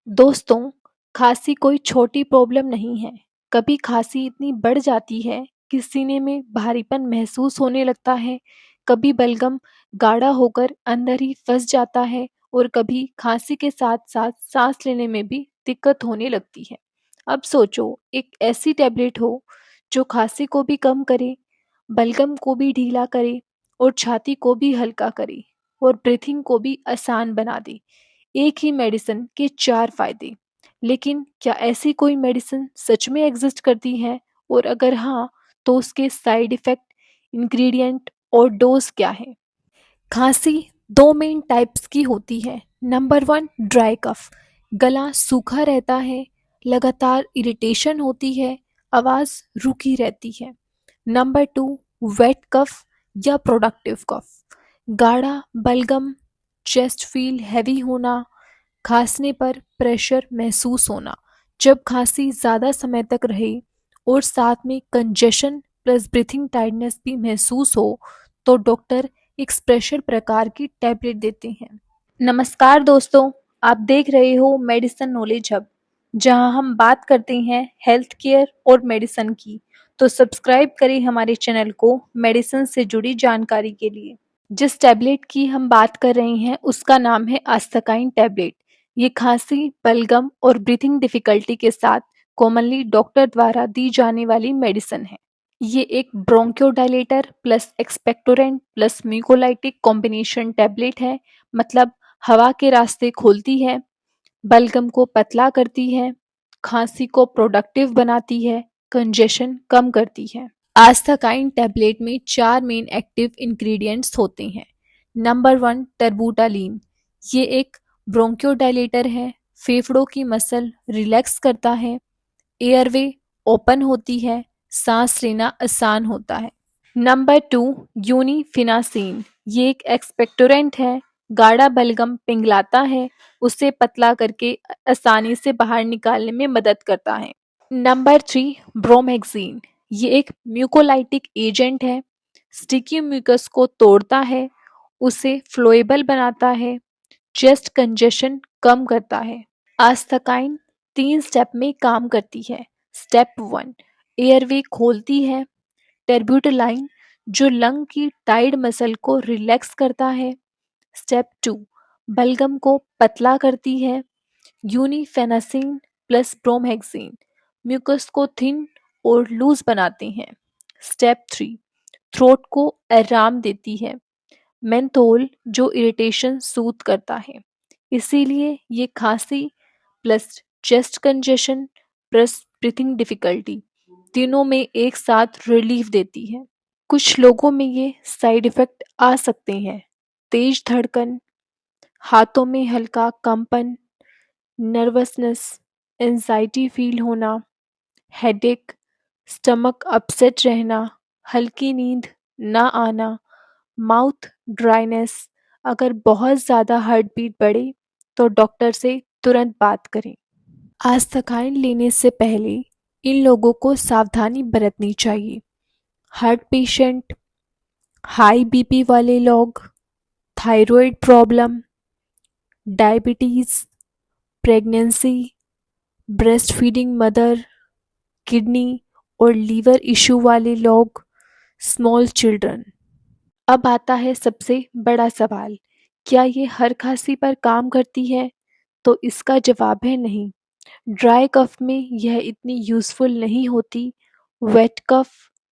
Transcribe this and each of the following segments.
दोस्तों, खांसी कोई छोटी प्रॉब्लम नहीं है। कभी खांसी इतनी बढ़ जाती है कि सीने में भारीपन महसूस होने लगता है, कभी बलगम गाढ़ा होकर अंदर ही फंस जाता है और कभी खांसी के साथ साथ सांस लेने में भी दिक्कत होने लगती है। अब सोचो, एक ऐसी टैबलेट हो जो खांसी को भी कम करे, बलगम को भी ढीला करे और छाती को भी हल्का करे और ब्रीथिंग को भी आसान बना दे। एक ही मेडिसिन के चार फायदे। लेकिन क्या ऐसी कोई मेडिसिन सच में एग्जिस्ट करती है? और अगर हाँ, तो उसके साइड इफेक्ट, इंग्रेडिएंट और डोज क्या है? खांसी दो मेन टाइप्स की होती है। Number one, dry cough. गला सूखा रहता है, लगातार इरिटेशन होती है, आवाज़ रुकी रहती है। नंबर टू, वेट कफ या प्रोडक्टिव कफ। गाढ़ा बलगम, चेस्ट फील हैवी होना, खांसने पर प्रेशर महसूस होना। जब खांसी ज़्यादा समय तक रहे और साथ में कंजेशन प्लस ब्रीथिंग टाइटनेस भी महसूस हो तो डॉक्टर एक प्रेशर प्रकार की टैबलेट देते हैं। नमस्कार दोस्तों, आप देख रहे हो मेडिसिन नॉलेज हब, जहां हम बात करते हैं हेल्थ केयर और मेडिसिन की। तो सब्सक्राइब करें हमारे चैनल को मेडिसिन से जुड़ी जानकारी के लिए। जिस टैबलेट की हम बात कर रहे हैं उसका नाम है आस्थकाइन टैबलेट। ये खांसी, बलगम और ब्रीथिंग डिफिकल्टी के साथ कॉमनली डॉक्टर द्वारा दी जाने वाली मेडिसिन है। ये एक bronchodilator plus expectorant plus mucolytic combination tablet है। मतलब हवा के रास्ते खोलती है, बलगम को पतला करती है, खांसी को प्रोडक्टिव बनाती है, कंजेशन कम करती है। आस्थकाइन टैबलेट में चार मेन एक्टिव इंग्रेडिएंट्स होते हैं। Number one, terbutaline. ये एक ब्रोंक्योडायलेटर है, फेफड़ों की मसल रिलैक्स करता है, एयरवे ओपन होती है, सांस लेना आसान होता है। नंबर टू, यूनिफिनासिन। ये एक एक्सपेक्टोरेंट है, गाढ़ा बलगम पिघलाता है, उसे पतला करके आसानी से बाहर निकालने में मदद करता है। Number three, bromhexine. ये एक म्यूकोलाइटिक एजेंट है, स्टिकी म्यूकस को तोड़ता है, उसे फ्लोएबल बनाता है, चेस्ट कंजेशन कम करता है। आस्थकाइन तीन स्टेप में काम करती है। स्टेप वन, एयरवे खोलती है। टर्ब्यूटलाइन जो लंग की टाइड मसल को रिलैक्स करता है। स्टेप टू, बलगम को पतला करती है। यूनिफेनासिन प्लस ब्रोमेक्सिन म्यूकस को थिन और लूज बनाते हैं। स्टेप थ्री, थ्रोट को आराम देती है। मेंथोल जो इरिटेशन सूद करता है। इसीलिए ये खांसी plus chest congestion plus breathing difficulty तीनों में एक साथ रिलीफ देती है। कुछ लोगों में ये साइड इफेक्ट आ सकते हैं: तेज धड़कन, हाथों में हल्का कंपन, नर्वसनेस, एंजाइटी फील होना, हेडेक, स्टमक अपसेट रहना, हल्की नींद ना आना, माउथ ड्राइनेस। अगर बहुत ज़्यादा हार्ट बीट बढ़े तो डॉक्टर से तुरंत बात करें। आस्थकाइन लेने से पहले इन लोगों को सावधानी बरतनी चाहिए: हार्ट पेशेंट, हाई बीपी वाले लोग, thyroid problem, diabetes, pregnancy, breast feeding mother, kidney और लीवर इशू वाले लोग, स्मॉल चिल्ड्रन। अब आता है सबसे बड़ा सवाल, क्या ये हर खांसी पर काम करती है? तो इसका जवाब है नहीं। ड्राई कफ में यह इतनी यूज़फुल नहीं होती। वेट कफ,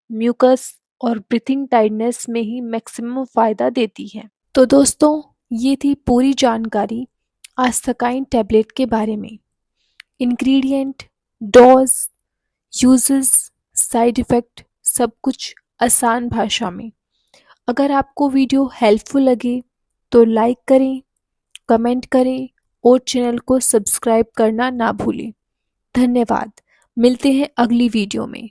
म्यूकस और ब्रीथिंग टाइटनेस में ही मैक्सिमम फ़ायदा देती है। तो दोस्तों, ये थी पूरी जानकारी आस्थकाइन टैबलेट के बारे में। Ingredient, dose, uses, side effect सब कुछ आसान भाषा में। अगर आपको वीडियो हेल्पफुल लगे तो लाइक करें, कमेंट करें और चैनल को सब्सक्राइब करना ना भूलें। धन्यवाद। मिलते हैं अगली वीडियो में।